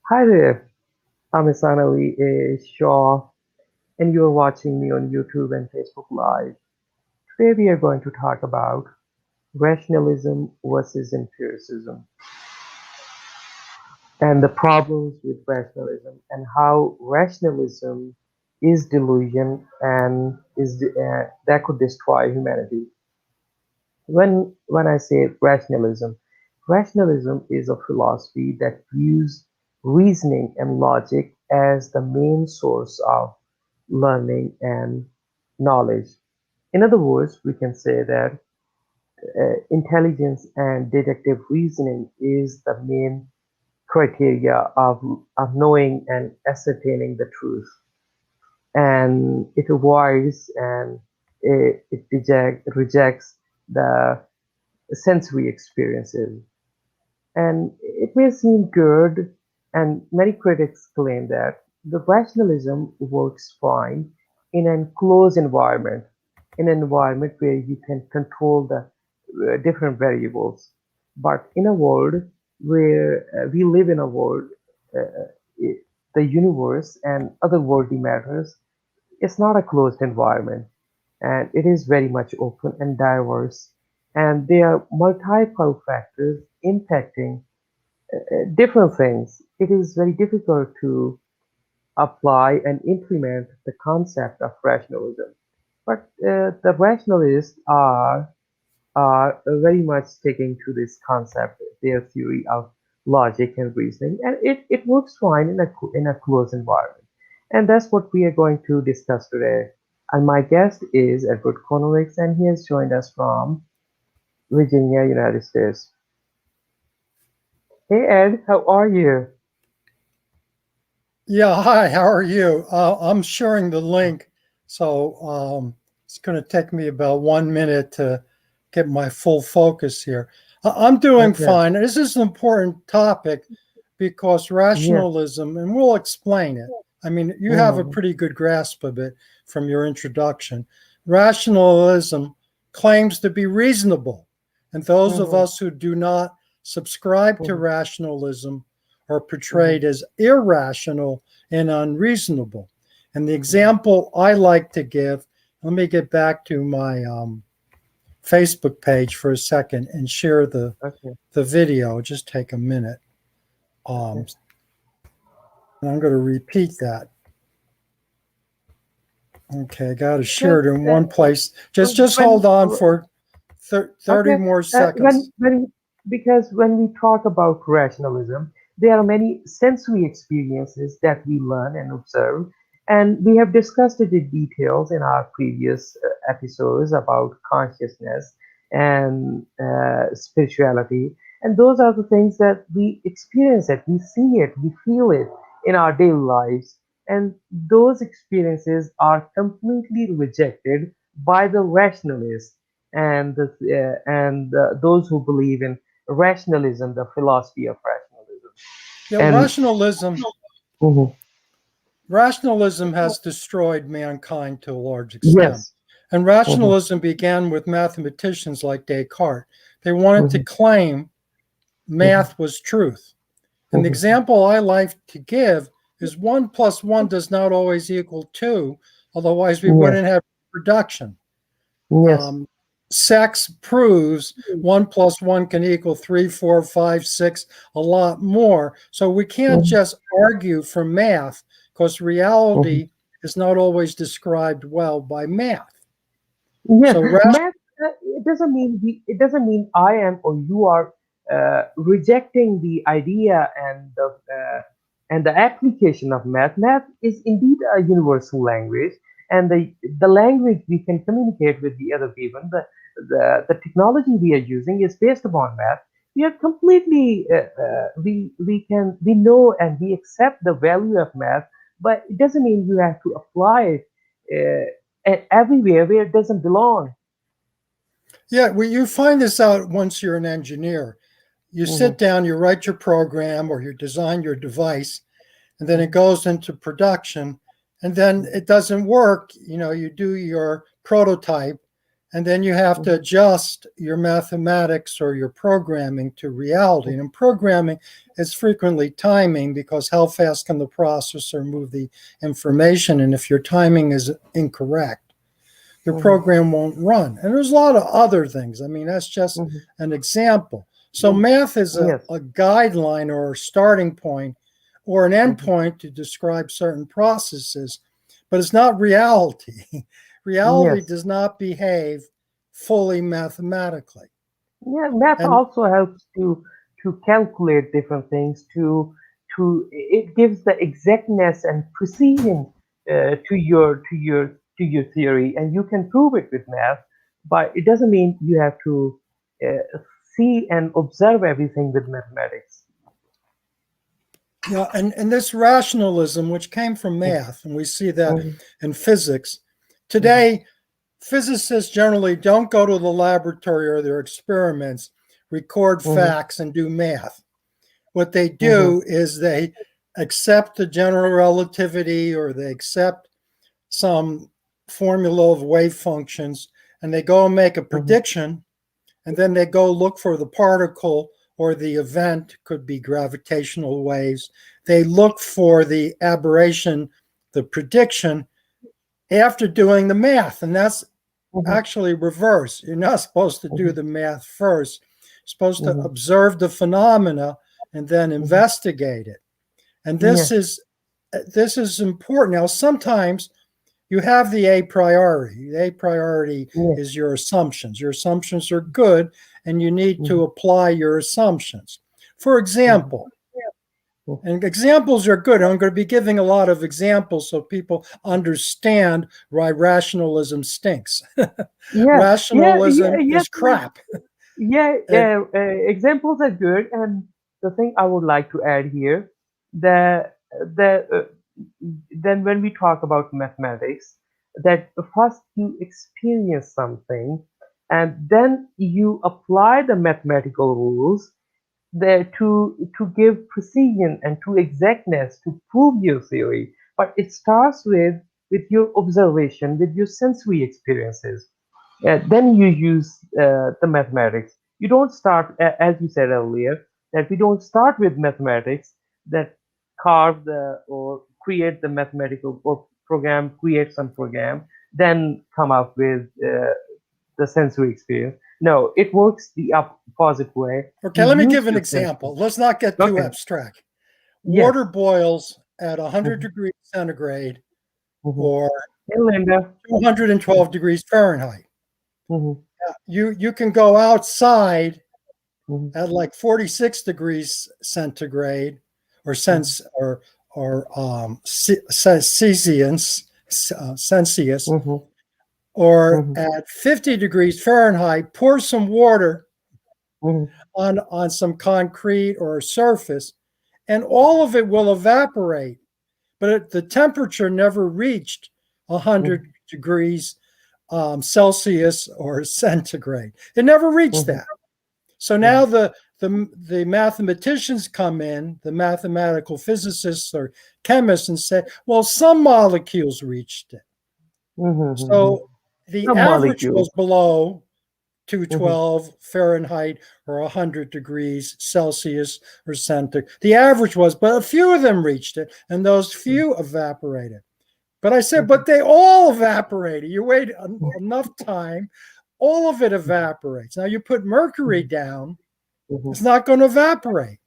Hi there, I'm Ahsan Shaw, and you're watching me on YouTube and Facebook Live. Today we are going to talk about rationalism versus empiricism and the problems with rationalism and how rationalism is delusion and that could destroy humanity. When I say rationalism, rationalism is a philosophy that views reasoning and logic as the main source of learning and knowledge. In other words, we can say that intelligence and deductive reasoning is the main criteria of knowing and ascertaining the truth. And it avoids and it rejects the sensory experiences. And it may seem good, and many critics claim that the rationalism works fine in an enclosed environment, in an environment where you can control the different variables. But in a world where we live in a world, I- the universe and other worldly matters, it's not a closed environment, and it is very much open and diverse. And there are multiple factors impacting different things. It is very difficult to apply and implement the concept of rationalism. But the rationalists are very much sticking to this concept, their theory of logic and reasoning, and it works fine in a closed environment. And that's what we are going to discuss today. And my guest is Edward Konowicz, and he has joined us from Virginia, United States. Hey Ed, how are you? Yeah, hi, how are you? I'm sharing the link, so it's going to take me about 1 minute to get my full focus here. I'm doing Okay. fine. This is an important topic because Yes. rationalism, and we'll explain it. I mean, you have a Mhm. pretty good grasp of it from your introduction. Rationalism claims to be reasonable, and those of Mhm. us who do not subscribe to Mhm. rationalism are Mhm. portrayed as irrational and unreasonable. And the Mhm. example I like to give, let me get back to my Facebook page for a second and share Okay. the video. Just take a minute. Okay. Um, and I'm going to repeat that. Okay, I got to share Because it in one place. Just when hold on for 30 okay, more when seconds. because when we talk about rationalism, there are many sensory experiences that we learn and observe, and we have discussed it in details in our previous episodes about consciousness and spirituality, and those are the things that we experience it, we see it, we feel it in our daily lives, and those experiences are completely rejected by the rationalists and those who believe in rationalism, the philosophy of rationalism. Yeah, And mhm, rationalism has destroyed mankind to a large extent. yes, And mhm, rationalism began with mathematicians like Descartes. They wanted to mhm, claim mhm, math was truth. And the mhm, example I like to give is 1 plus 1 does not always equal 2, otherwise, we yes, wouldn't have production. yes, Um, Sex proves 1 plus 1 can equal 3, 4, 5, 6, a lot more. So we can't mhm, just argue from math because mhm. reality is not always described well by math. Yes, So, math. It doesn't mean I am or you are rejecting the idea and the application of math. Math is indeed a universal language, and the language we can communicate with the other people. The technology we are using is based upon math. We are completely we know and we accept the value of math, but it doesn't mean you have to apply it everywhere where it doesn't belong. yeah, well, you find this out once you're an engineer. You Mhm, sit down, you write your program or you design your device, and then it mhm, goes into production, and then it doesn't work. You know, you do your prototype, and then you have to adjust your mathematics or your programming to reality. And in programming, it's frequently timing, because how fast can the processor move the information? And if your timing is incorrect, your program won't run. And there's a lot of other things. I mean, that's just an example. So math is a guideline or a starting point or an endpoint to describe certain processes, but it's not reality. Reality does not behave fully mathematically. Yeah, math also helps to calculate different things. It gives the exactness and precision to your theory, and you can prove it with math. But it doesn't mean you have to see and observe everything with mathematics. Yeah, and this rationalism, which came from math, and we see that in physics. Today, physicists generally don't go to the laboratory or their experiments, record facts, and do math. What they do is they accept the general relativity, or they accept some formula of wave functions, and they go and make a prediction, and then they go look for the particle or the event, could be gravitational waves. They look for the aberration, the prediction, after doing the math. And that's actually reverse. You're not supposed to do the math first. You're supposed to observe the phenomena and then investigate it. And this is important. Now, sometimes you have the a priori. The a priori is your assumptions. Your assumptions are good, and you need to apply your assumptions. For example, and examples are good. I'm going to be giving a lot of examples so people understand why rationalism stinks. Rationalism is crap. Examples are good, and the thing I would like to add here, then when we talk about mathematics, that first you experience something, and then you apply the mathematical rules there to give precision and to exactness to prove your theory. But it starts with your observation, with your sensory experiences. Then you use the mathematics. You don't start, as you said earlier, that we don't start with mathematics, that carve or create the mathematical or create some program, then come up with the sensory experience. No, it works the opposite way. Okay, let me give an example. Let's not get too abstract. Water boils at 100 degrees centigrade or 212 degrees Fahrenheit. You can go outside at like 46 degrees centigrade or Celsius, or at 50 degrees Fahrenheit, pour some water on some concrete or a surface, and all of it will evaporate. But the temperature never reached 100 degrees Celsius or centigrade. It never reached that. So now the mathematicians come in, the mathematical physicists or chemists, and say, well, some molecules reached it. So the average was below 212 Fahrenheit or 100 degrees Celsius or centigrade. The average was, but a few of them reached it, and those few evaporated. But I said, but they all evaporated. You wait enough time, all of it evaporates. Now you put mercury down, it's not going to evaporate.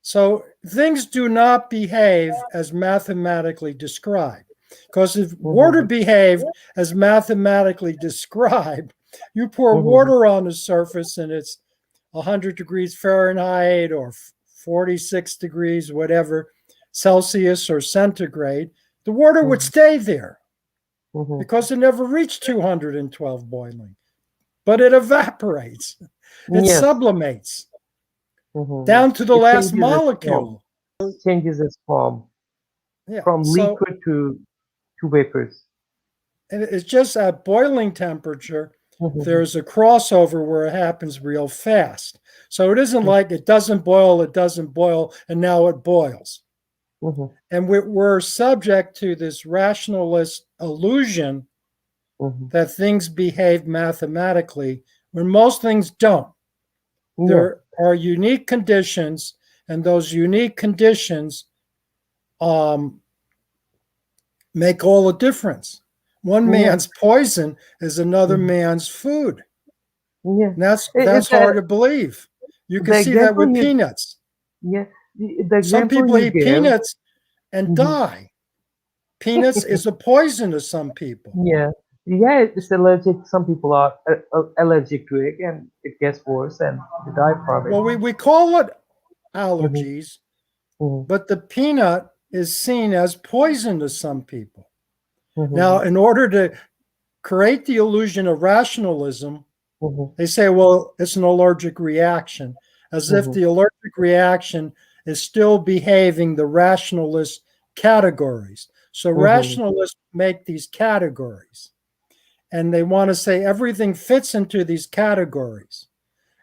So things do not behave as mathematically described. Because if water behaved as mathematically described, you pour water on the surface and it's 100 degrees Fahrenheit or 46 degrees, whatever, Celsius or centigrade, the water would stay there because it never reached 212 boiling. But it evaporates. It sublimates down to the last molecule. It changes its form from liquid to vapors. And it's just at boiling temperature, there's a crossover where it happens real fast. So it isn't like it doesn't boil, and now it boils. And we're subject to this rationalist illusion Mhm. that things behave mathematically when most things don't. Yeah. There are unique conditions, and those unique conditions make all the difference. One Yeah. man's poison is another Mhm. man's food. Yeah. And that's It, that's the hard to believe. You can the see that example with you peanuts. yeah the Some example people you eat give. peanuts and Mhm. die. Peanuts is a poison to some people. Yeah. Yeah, it's allergic. Some people are allergic to it, and it gets worse, and they die from it. Well, we call it Mhm. allergies, Mhm. but the peanut is seen as poison to some people. Now, Mhm. in order to create the illusion of rationalism, Mhm. they say, well, it's an allergic reaction, as if Mhm. the allergic reaction is still behaving the rationalist categories. So Mhm. rationalists make these categories, and they want to say everything fits into these categories.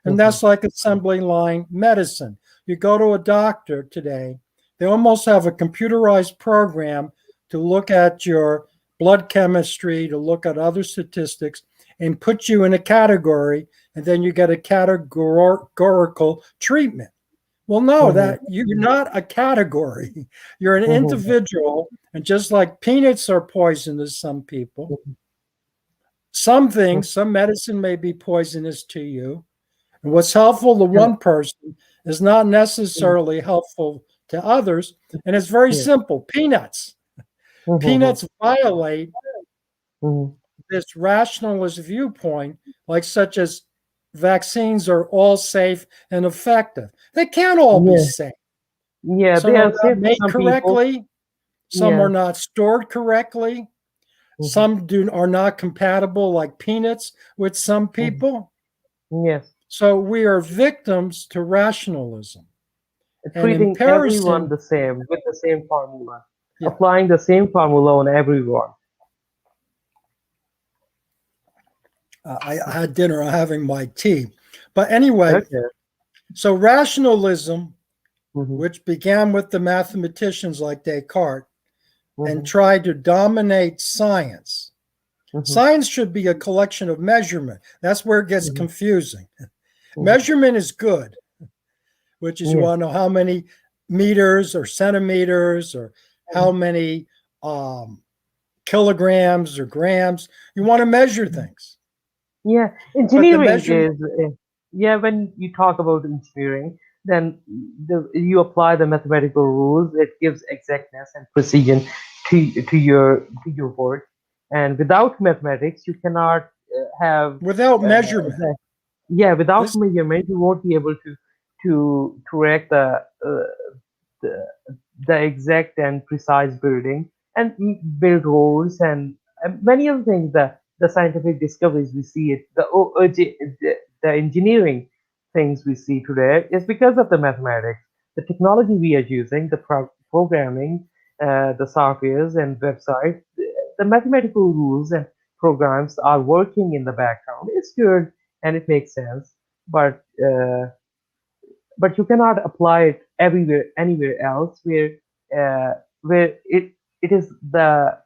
And Mhm. that's like assembly line medicine. You go to a doctor today, they almost have a computerized program to look at your blood chemistry, to look at other statistics, and put you in a category, and then you get a categorical treatment. Well, no, Mhm. that you're not a category. You're an Mhm. individual, and just like peanuts are poison to some people, Mhm. some Mhm. things, some medicine may be poisonous to you. And what's helpful to Yeah. one person is not Mhm. necessarily helpful to others. And it's very Yeah. simple. Peanuts. Mhm. Peanuts violate Mhm. this rationalist viewpoint, like such as vaccines are all safe and effective. They can't all be Yeah. safe. Yeah. They Some are are not safe for made some people. correctly, some are Yeah. not stored correctly, Mhm. some are not compatible, like peanuts, with some Mhm. people. Yes. So we are victims to rationalism. And Treating everyone empiricism, the same with the same formula, yeah, applying the same formula on everyone. I had dinner, I'm having my tea. But anyway, Okay. so rationalism, Mhm. which began with the mathematicians like Descartes and Mhm. tried to dominate science. Mhm. Science should be a collection of measurement. That's where it gets Mhm. confusing. Mhm. Measurement is good, which is you Yeah. want to know how many meters or centimeters or how Mhm. many kilograms or grams. You want to measure things. Yeah. But the Engineering measurement, is yeah. When you talk about engineering, then you apply the mathematical rules. It gives exactness and precision to your work. And without mathematics, you cannot have without measurement, the yeah, without this measurement, you won't be able to correct the, the exact and precise building and build roads and many other things. The scientific discoveries we see it, the engineering things we see today is because of the mathematics, the technology we are using, the programming, the softwares and websites, the mathematical rules and programs are working in the background. It's good and it makes sense, but you cannot apply it everywhere anywhere else where it is the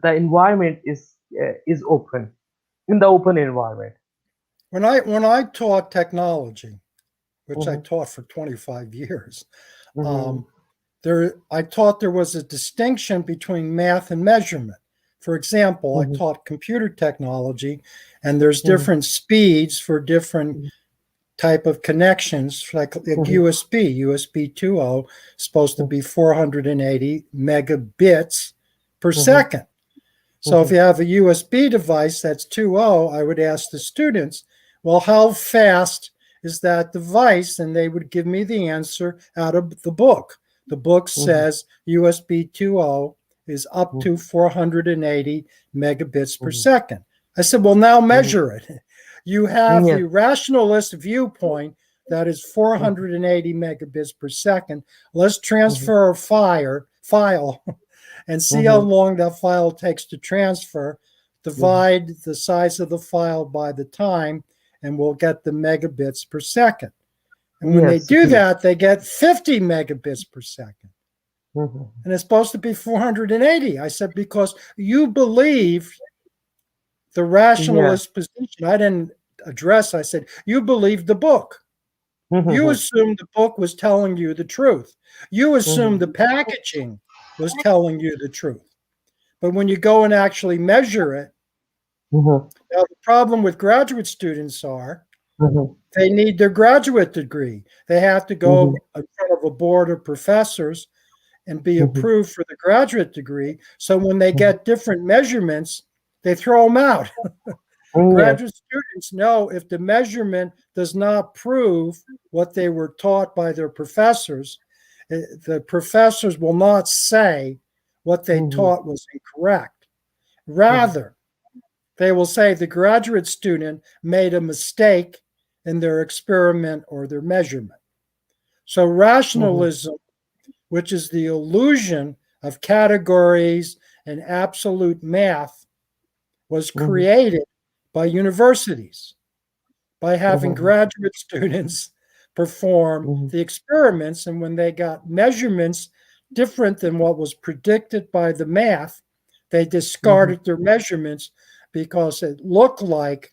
environment is open in the open environment. when I taught technology, which I Hmm. taught for 25 years, Hmm. um, I taught there was a distinction between math and measurement. For example, I Hmm. taught computer technology, and there's Hmm. different speeds for different type of connections, like Hmm. USB 2.0 is supposed to Hmm. be 480 megabits per Hmm. second. So if Hmm. you have a USB device that's 2.0, I would ask the students, well, how fast is that device? And they would give me the answer out of the book. The book Hmm. says USB 2.0 is up to 480 megabits per Hmm. second. I said, well, now Hmm. measure it. You have Yes. the rationalist viewpoint that is 480 megabits per second. Let's Hmm. transfer a file and see how Hmm. long that file takes to transfer. Hmm. Divide the size of the file by the time, and we'll get the megabits per second. And when they Yes, do speed. that, they get 50 megabits per second. Hmm. And it's supposed to be 480. I said, because you believe The Yeah. rationalist position, I didn't address. I said, you believe the book. You Mhm. assumed the book was telling you the truth. You assumed the Mhm. packaging was telling you the truth. But when you go and actually measure it, Mhm. now the problem with graduate students are Mhm. they need their graduate degree. They have to Mhm. go in front of a board of professors and be Mhm. approved for the graduate degree. So when they Mhm. get different measurements, they throw them out. Yes. Graduate students know if the measurement does not prove what they were taught by their professors, the professors will not say what they Mhm. taught was incorrect. Mhm. Rather, they will say the graduate student made a mistake in their experiment or their measurement. So, Mhm. rationalism, which is the illusion of categories and absolute math, was Mhm. created by universities, by having Mhm. graduate students perform Mhm. the experiments. And when they got measurements different than what was predicted by the math, they Mhm. discarded their measurements because it looked like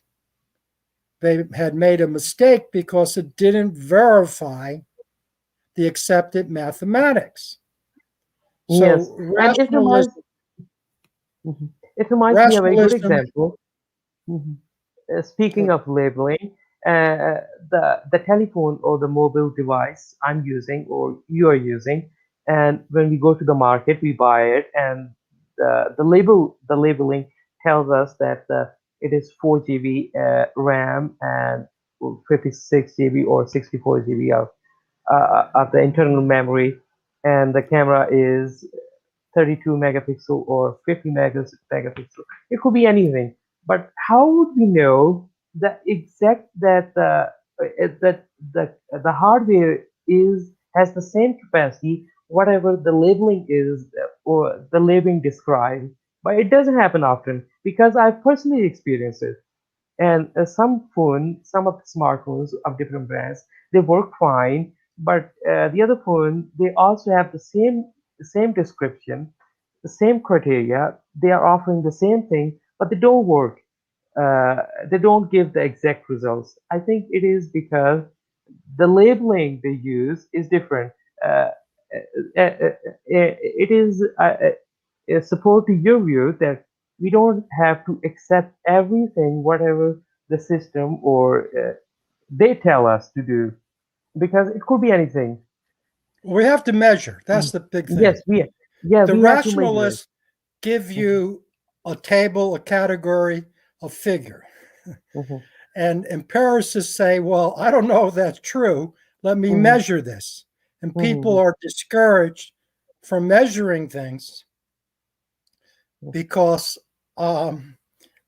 they had made a mistake because it didn't verify the accepted mathematics. Yes. So And it reminds me of a very good rationalism, example. Mhm. Speaking uh, of labeling, the telephone or the mobile device I'm using or you are using, and when we go to the market, we buy it, and the labeling tells us that it is 4 GB RAM and 56 GB or 64 GB of the internal memory, and the camera is 32 megapixel or 50 megapixel. It could be anything. But how would we know the exact that the hardware is has the same capacity, whatever the labeling is or the labeling describes? But it doesn't happen often because I've personally experienced it. And some of the smartphones of different brands, they work fine, but the other phone, they also have the same description, the same criteria. They are offering the same thing, but they don't work. They don't give the exact results. I think it is because the labeling they use is different. Uh, it is support to your view that we don't have to accept everything, whatever the system or they tell us to do, because it could be anything. we have to measure. That's Mm. the big thing. Yes, yeah, The we have to measure it. rationalists give you a table, a category, a figure. Mhm, And empiricists say, well, I don't know if that's true. Let me mhm, measure this. And people mhm, are discouraged from measuring things mhm, because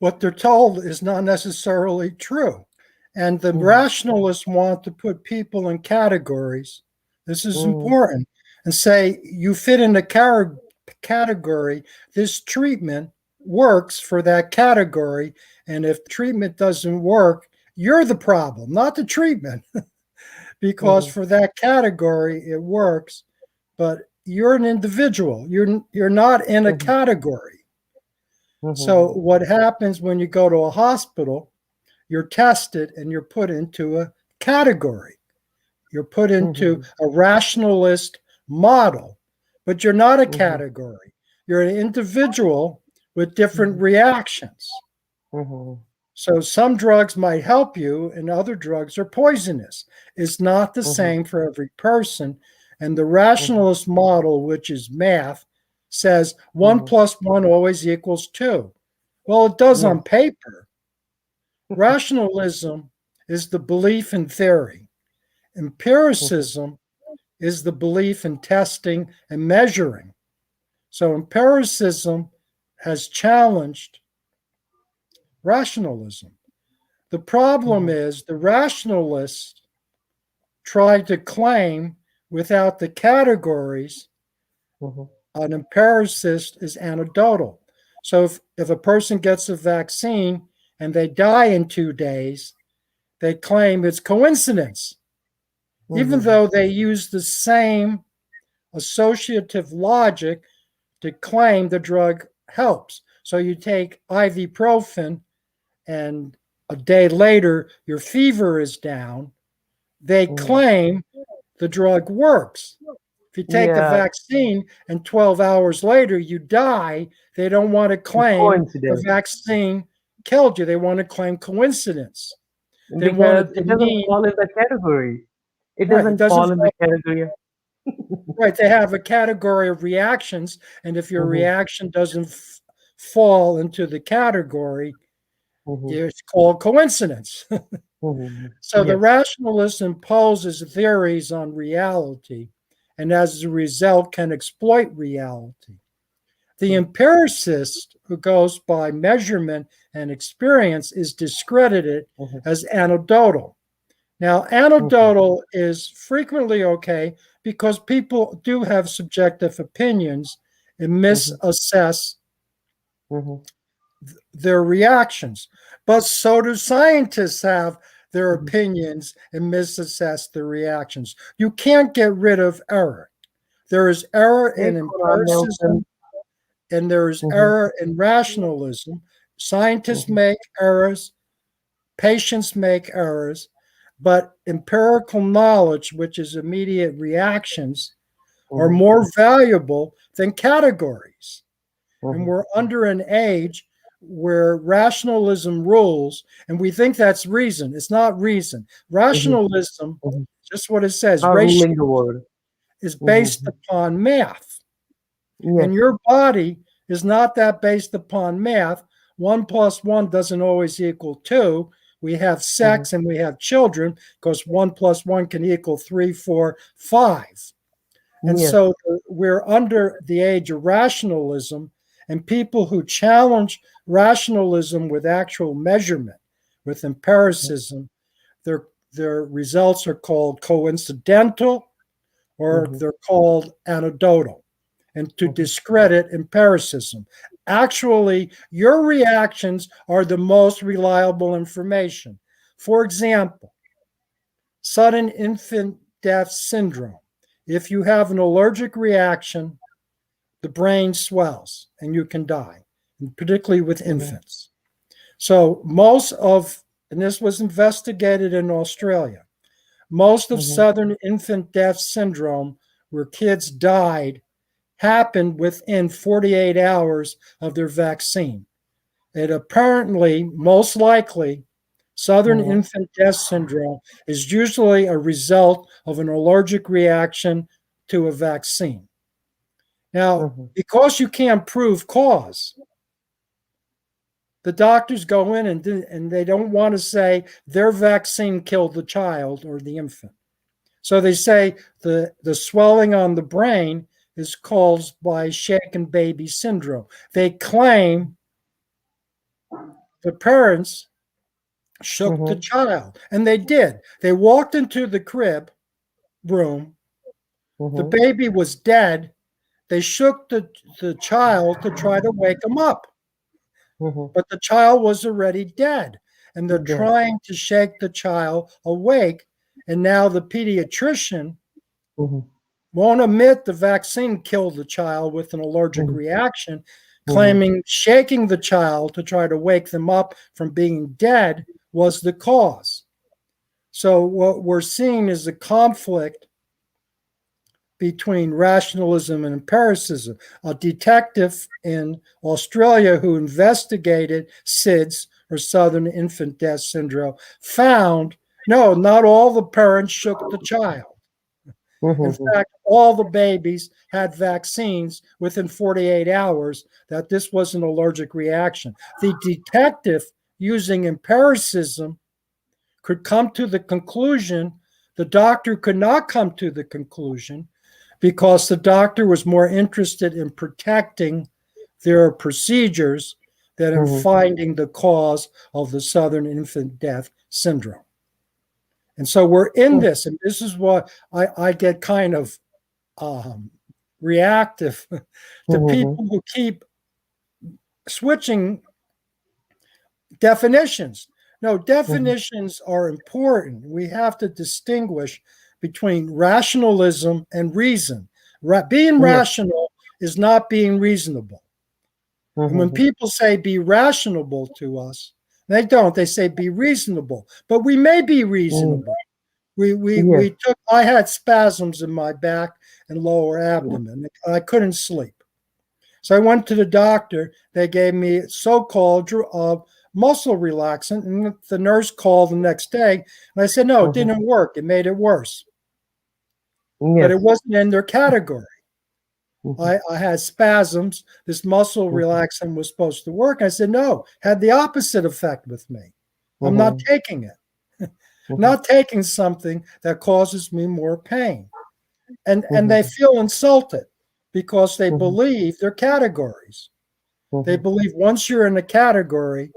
what they're told is not necessarily true. And the mhm, rationalists want to put people in categories. This is mhm, important. And say, you fit in a category, this treatment works for that category. And if treatment doesn't work, you're the problem, not the treatment, because mhm, for that category, it works. But you're an individual. You're not in a mhm, category. So mhm, what happens when you go to a hospital? You're tested and you're put into a category. You're put into mhm, a rationalist model, but you're not a mhm, category. You're an individual with different mhm, reactions. mhm, So some drugs might help you and other drugs are poisonous. It's not the mhm, same for every person. And the mhm, rationalist model, which is math, says one mhm. plus one always equals two. Well, it does on Yes. paper. Rationalism is the belief in theory. Mhm, Empiricism is the belief in testing and measuring. So empiricism has challenged rationalism. The problem mhm, is the rationalists try to claim without the categories mhm, an empiricist is anecdotal. So if a person gets a vaccine and they die in 2 days, they claim it's coincidence, even mhm, though they use the same associative logic to claim the drug helps. So you take ibuprofen and a day later your fever is down, they claim the drug works. If you take the Yeah, vaccine and 12 hours later you die, they don't want to claim the coincidence. vaccine killed you. They want to claim coincidence. They want to Because it doesn't demean, fall in the category. It right? It doesn't doesn't fall in the category. right. They have a category of reactions, and if your Mhm, reaction doesn't fall into the category, mhm, it's called coincidence. mhm. So the Yes. rationalist imposes theories on reality, and as a result, can exploit reality. The Mhm, empiricist, who goes by measurement and experience, is discredited mhm, as anecdotal. Now, mhm, anecdotal is frequently okay because people do have subjective opinions and mhm, misassess mhm, their reactions. But so do scientists have their mhm. opinions and misassess their reactions. You can't get rid of error. There is error Hey, in Nelson. empiricism and there is Mhm, error in rationalism. Scientists mhm, make errors, patients make errors, but empirical knowledge, which is immediate reactions, are mhm, more valuable than categories. And mhm, we're under an age where rationalism rules, and we think that's reason. It's not reason. mhm, Rationalism, mhm. just what it says, Are ratio ruling the world. is based Mhm. upon math. And Yes. your body is not that based upon math. 1 plus 1 doesn't always equal 2. We have Mhm. sex and we have children because 1 plus 1 can equal 3, 4, 5. And Yes. so we're under the age of rationalism, and people who challenge rationalism with actual measurement, with Mhm, empiricism, their, their results are called coincidental or mhm, they're called anecdotal, and to mhm, discredit empiricism. Actually, your reactions are the most reliable information. For example, sudden infant death syndrome. If you have an allergic reaction, the brain swells and you can die, and particularly with mhm, infants. So, most of, and this was investigated in Australia, most of mhm, sudden infant death syndrome, where kids died, happened within 48 hours of their vaccine. It apparently, most likely, Southern mhm, infant death syndrome is usually a result of an allergic reaction to a vaccine. Now, mhm, because you can't prove cause, the doctors go in and they don't want to say their vaccine killed the child or the infant. So they say the swelling on the brain is caused by shaken baby syndrome. They claim the parents shook the mhm, child, and they did. They walked into the crib room, the mhm, baby was dead. They shook the child to try to wake him up, mhm. but the child was already dead. And they're Dead. trying to shake the child awake. And now the pediatrician Mhm, won't admit the vaccine killed the child with an allergic mhm, reaction, mhm, claiming shaking the child to try to wake them up from being dead was the cause. So, what we're seeing is a conflict between rationalism and empiricism. A detective in Australia who investigated SIDS, or Southern Infant Death Syndrome, found no, not all the parents shook the child. In mhm, fact, all the babies had vaccines within 48 hours, that this was an allergic reaction. The detective, using empiricism, could come to the conclusion. The doctor could not come to the conclusion because the doctor was more interested in protecting their procedures than in mhm, finding the cause of the Southern Infant Death Syndrome. And so we're in mhm, this, and this is what I get kind of reactive to mhm, people who keep switching definitions. No, mhm. definitions are important. We have to distinguish between rationalism and reason. Being Yes. rational is not being reasonable. And when Mhm, people say be rational to us, They don't. They say be reasonable, but we may be mm, reasonable. yes, We took. I had spasms in my back and lower abdomen. I couldn't sleep, so I went to the doctor. They gave me so-called muscle relaxant, and the nurse called the next day, and I said, no, it mhm, didn't work. It made it worse, but it yes, wasn't in their category. mhm, I had spasms. This muscle mhm, relaxant was supposed to work. I said, no, had the opposite effect with me. I'm not mhm, taking it. mhm, Not taking something that causes me more pain. And they mhm, feel insulted because they mhm, believe they're categories. They mhm, believe once you're in a category,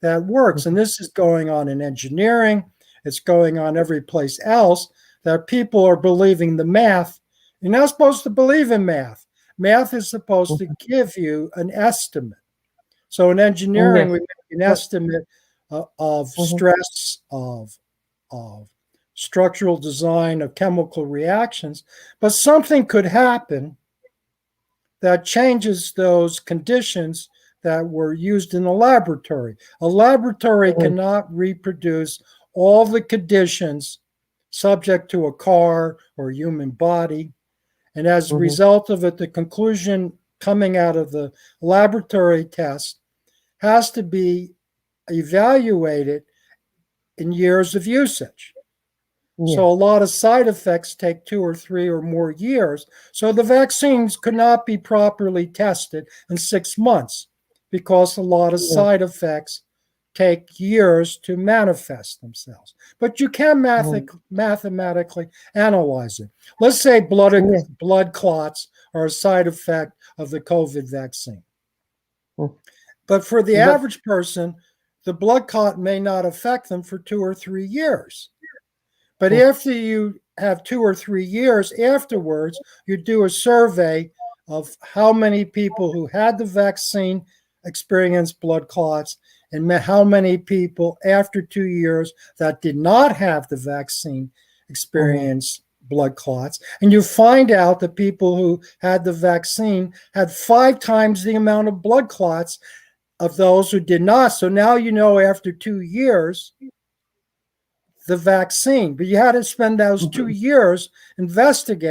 that works. And mhm, this is going on in engineering, it's going on every place else, that people are believing the math. You're not supposed to believe in math. Math is supposed to give you an estimate. So in mhm, engineering, yes, we make an so, estimate of mhm, stress, of structural design, of chemical reactions, but something could happen that changes those conditions that were used in the laboratory. A laboratory mhm, cannot reproduce all the conditions subject to a car or human body. And as a mhm, result of it, the conclusion coming out of the laboratory test has to be evaluated in years of usage. So yes, a lot of side effects take 2 or 3 or more years. So the vaccines could not be properly tested in 6 months because a lot of yes, side effects take years to manifest themselves. But you can mhm, mathematically analyze it. Let's say yes, blood clots are a side effect of the COVID vaccine. mhm. But for the But average person, the blood clot may not affect them for 2 or 3 years. But mhm, after you have 2 or 3 years afterwards, you do a survey of how many people who had the vaccine experienced blood clots and how many people after 2 years that did not have the vaccine mhm, experienced blood clots. And you find out that people who had the vaccine had 5 times the amount of blood clots of those who did not. So now you know after 2 years the vaccine, but you had to spend those two mhm, years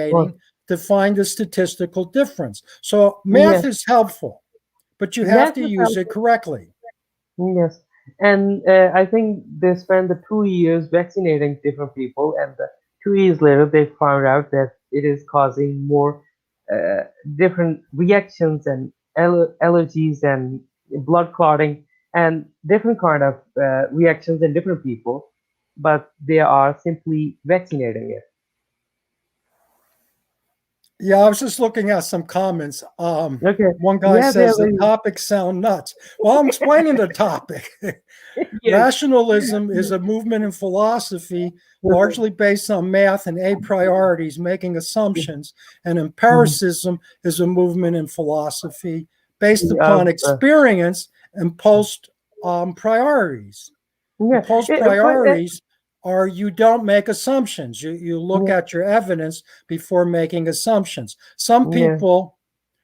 well, investigating to find the statistical difference. So math yes, is helpful, but you have math to is use it helpful. correctly. Yes, and I think they spent the 2 years vaccinating different people, and 2 years later they found out that it is causing more uh, different reactions and allergies and blood clotting and different kind of reactions in different people, but they are simply vaccinating it. Yeah, I was just looking at some comments. Okay, One guy yeah, they are says the very topics sound nuts. Well, I'm explaining the topic. yes. Rationalism is a movement in philosophy largely based on math and a priorities, making assumptions, and empiricism is a movement in philosophy based Uh, upon uh, experience and post priorities. And yeah, post but priorities are you don't make assumptions. You look yeah, at your evidence before making assumptions. Some yeah, people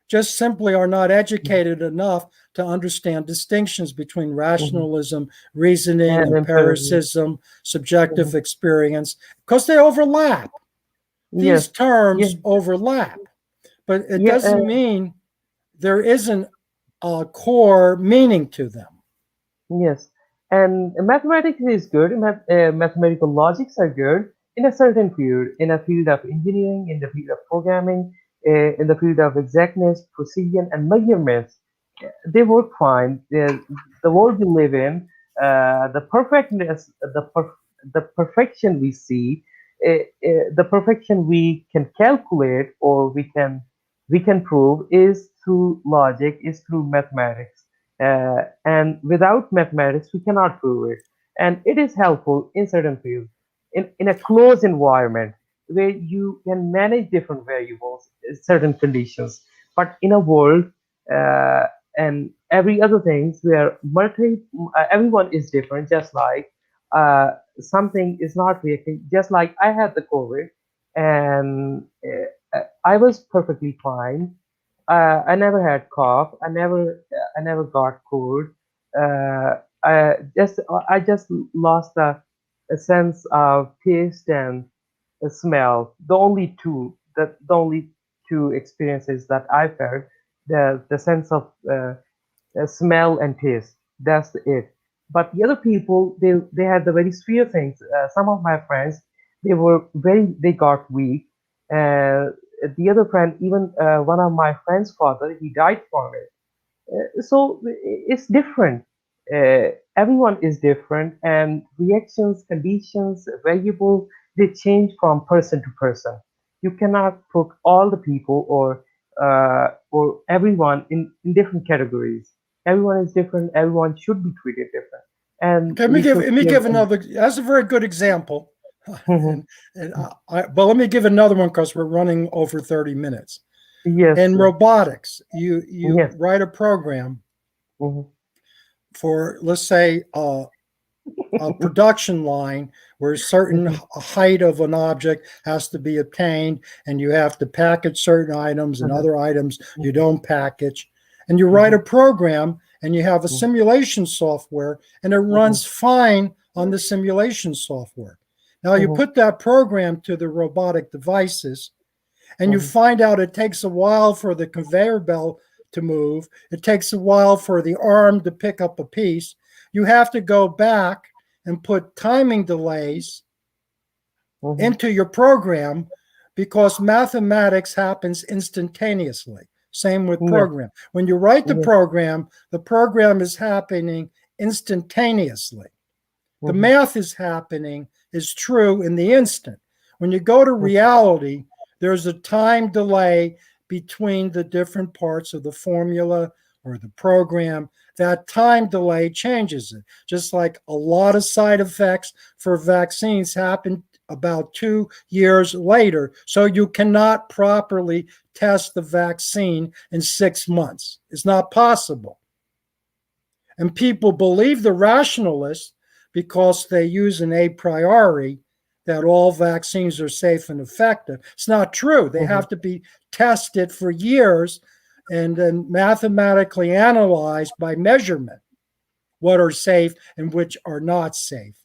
just simply are not educated enough to understand distinctions between mhm. rationalism, reasoning, And empiricism. empiricism, subjective Mhm. experience, because they overlap. These Yes, yeah, terms overlap, but it yeah, doesn't mean there isn't a core meaning to them. yes. And mathematics is good. Mathematical logics are good in a certain field, in a field of engineering, in the field of programming, in the field of exactness, precision, and measurements. They work fine. The world we live in, the perfectness, the perfection we see, the perfection we can calculate or we can prove is through logic, is through mathematics. And without mathematics, we cannot prove it. And it is helpful in certain fields, in a closed environment where you can manage different variables, certain conditions. But in a world uh, and every other things where everyone is different, just like something is not reacting. Just like I had the COVID, and I was perfectly fine. I never had cough. I never got cold. I just lost a sense of taste and smell. The only two experiences that I felt, the sense of smell and taste. That's it. But the other people, they had the very severe things. Some of my friends, they got weak. The other friend, even one of my friends' father, he died from it. So it's different. Everyone is different, and reactions, conditions, variables, they change from person to person. You cannot put all the people or everyone in different categories. Everyone is different. Everyone should be treated different, and Okay, we should let me give give them. another. That's a very good example. Mhm. and but let me give another one because we're running over 30 minutes. Yes, In yes, robotics, you yes. write a program Mhm. for, let's say, a production line where a certain Mhm. height of an object has to be obtained, and you have to package certain items and Mhm. other items you Mhm. don't package. And you write a Mhm. program and you have a Mhm. simulation software, and it runs Mhm. fine on the simulation software. Now you Mhm. put that program to the robotic devices, and you Mhm. find out it takes a while for the conveyor belt to move. It takes a while for the arm to pick up a piece. You have to go back and put timing delays Mhm. into your program because mathematics happens instantaneously. Same with Yes, program. When you write yes. the program is happening instantaneously. The Mhm. math is happening is true in the instant. When you go to Mhm. reality, there's a time delay between the different parts of the formula or the program. That time delay changes it. Just like a lot of side effects for vaccines happen about 2 years later. So you cannot properly test the vaccine in 6 months. It's not possible. And people believe the rationalists because they use an a priori that all vaccines are safe and effective. It's not true. They Mhm. have to be tested for years and then mathematically analyzed by measurement what are safe and which are not safe.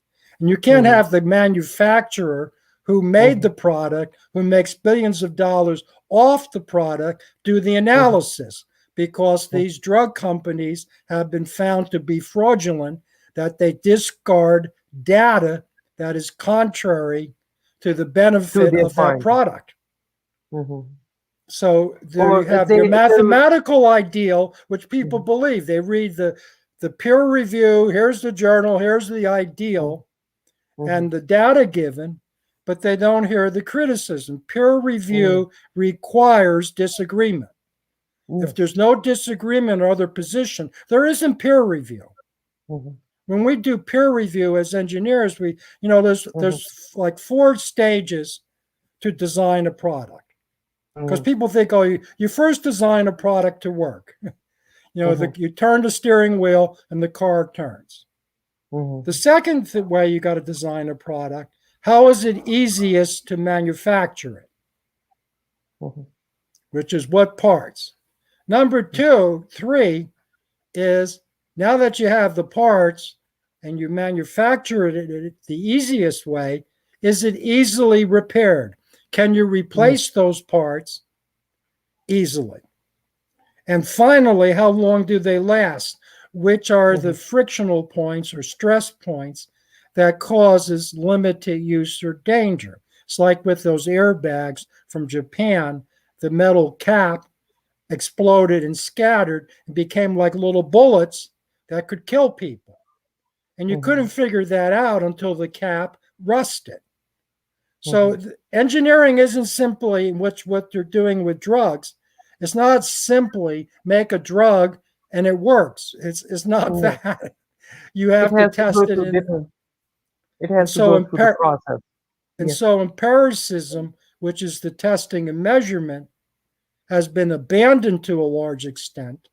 And you can't Mhm. have the manufacturer who made the Mhm. product, who makes billions of dollars off the product, do the Mhm. analysis because Mhm. these drug companies have been found to be fraudulent, that they discard data that is contrary to the To benefit their of that point. product. Mhm. So there you Or have your they will. mathematical ideal, which people Mhm. believe. They read the peer review, here's the journal, here's the Mhm. ideal, Mhm. and the data given, but they don't hear the criticism. Peer Mhm. review requires disagreement. If Yes. there's no disagreement or other position, there isn't peer review. Mhm. When we do peer review as engineers, Mhm. there's like 4 stages to design a product. Because Mhm. people think, oh, you first design a product to work. Mhm. You turn the steering wheel and the car turns. The Mhm. second way you got to design a product, how is it easiest to manufacture it, Mhm. which is what parts. Number two, three is now that you have the parts and you manufacture it the easiest way, is it easily repaired? Can you Yes. replace those parts easily? And finally, how long do they last? Which are the Mhm. frictional points or stress points that causes limited use or danger? It's like with those airbags from Japan, the metal cap exploded and scattered and became like little bullets that could kill people. And you couldn't Mhm. figure that out until the cap rusted. So Mhm. engineering isn't simply what you're doing with drugs. It's not simply make a drug and it works. It's not Yes. that. You It have to has to go test it through in. different. It And has to so go through the process. Yes. empiricism, which is the testing and measurement, has been abandoned to a large extent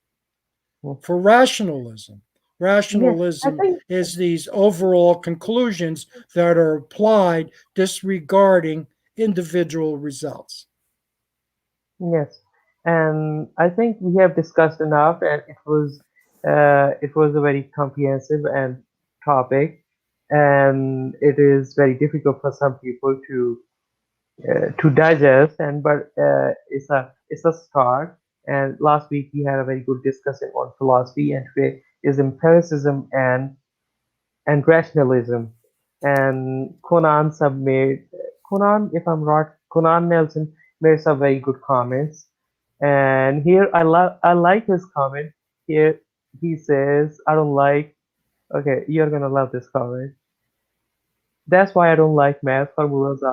Mhm. for rationalism. Yes. I Rationalism think. is these overall conclusions that are applied disregarding individual results. Yes. And I think we have discussed enough, and it was It was a very comprehensive and topic, and it is very difficult for some people to digest. And but it's a start. And last week we had a very good discussion on philosophy, and today is empiricism and rationalism. And Conan, if I'm right, Conan Nelson made some very good comments. And here I like his comment. Here he says, I don't like. Okay, you're gonna love this comment. That's why I don't like math. Formulas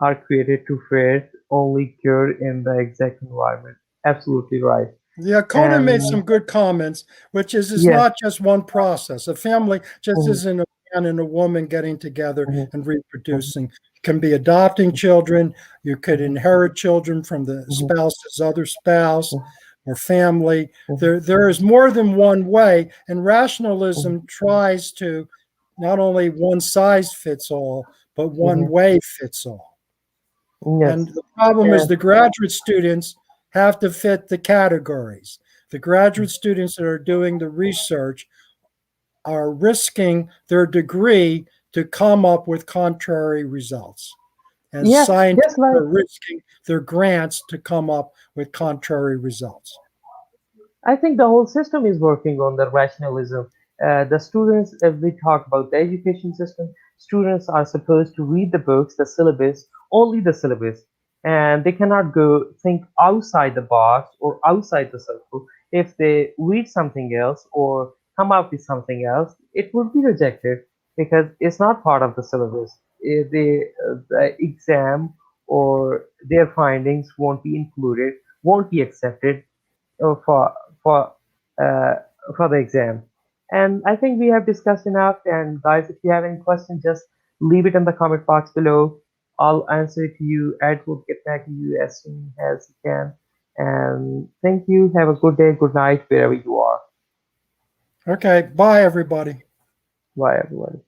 are created to fit only good in the exact environment. Absolutely right. Yeah, Conan made And some good comments, which is it's yes, not just one process. A family just mhm, isn't a man and a woman getting together mhm, and mhm, reproducing. You can be adopting children. You could mhm, inherit children from the mhm, spouse's other spouse or family. mhm, There is more than one way, and mhm, rationalism tries to not only one size fits all, but one mhm, way fits all. mhm, And yes, the problem yeah, is the graduate students have to fit the categories. The graduate students that are doing the research are risking their degree to come up with contrary results. And yeah, just scientists like are risking their grants to come up with contrary results. I think the whole system is working on the rationalism. The students, if we talk about the education system, students are supposed to read the books, the syllabus, only the syllabus, and they cannot go think outside the box or outside the circle. If they read something else or come up with something else, it would be rejected because it's not part of the syllabus. The exam or their findings won't be included, won't be accepted uh, for for uh, for the exam. And I think we have discussed enough. And guys, if you have any questions, just leave it in the comment box below. I'll answer it to you. Ed will get back to you as soon as he can. And thank you. Have a good day, good night, wherever you are. Okay, bye, everybody. Bye, everyone.